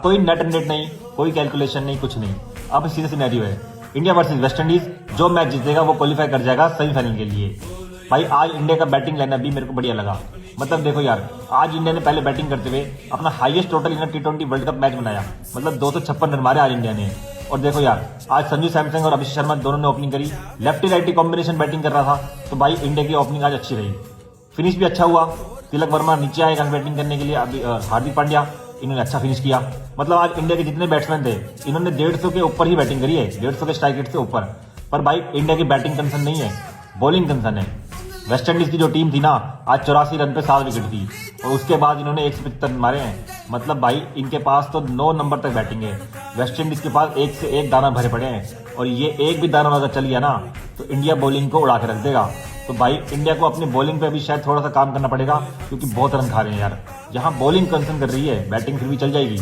कोई नेट नहीं, कोई कैलकुलेशन नहीं, कुछ नहीं। अब सीधा सिनेरियो है इंडिया वर्सेस वेस्ट इंडीज, जो मैच जीतेगा वो क्वालिफाई कर जाएगा सेमीफाइनल के लिए। भाई आज इंडिया का बैटिंग लाइनअप भी मेरे को बढ़िया लगा। मतलब देखो यार, आज इंडिया ने पहले बैटिंग करते हुए अपना हाईएस्ट टोटल इन T20 वर्ल्ड कप मैच बनाया। मतलब 256 रन मारे आज इंडिया ने। और देखो यार, आज संजू सैमसंग और अभिषेक शर्मा दोनों ने ओपनिंग करी, लेफ्टी राइटी कॉम्बिनेशन बैटिंग कर रहा था। तो भाई इंडिया की ओपनिंग आज अच्छी रही, फिनिश भी अच्छा हुआ। तिलक वर्मा नीचे आए बैटिंग करने के लिए, अभी हार्दिक पांड्या इन्होंने अच्छा फिनिश किया। मतलब आज इंडिया के जितने बैट्समैन थे इन्होंने 150 के ऊपर ही बैटिंग करी है, 150 के स्ट्राइक रेट से ऊपर। पर भाई इंडिया की बैटिंग कंसर्न नहीं है, बॉलिंग कंसर्न है। वेस्ट इंडीज की जो टीम थी ना, आज 84 रन पे 7 विकेट थी और उसके बाद इन्होंने 175 रन मारे हैं। मतलब भाई इनके पास तो 9 नंबर तक बैटिंग है। वेस्ट इंडीज के पास एक से एक दाना भरे पड़े हैं और ये एक भी दाना अगर चल गया ना तो इंडिया बॉलिंग को उड़ा के रख देगा। तो भाई इंडिया को अपनी बॉलिंग पे भी शायद थोड़ा सा काम करना पड़ेगा, क्योंकि बहुत रन खा रहे हैं यार। जहां बॉलिंग कंसर्न कर रही है, बैटिंग फिर भी चल जाएगी।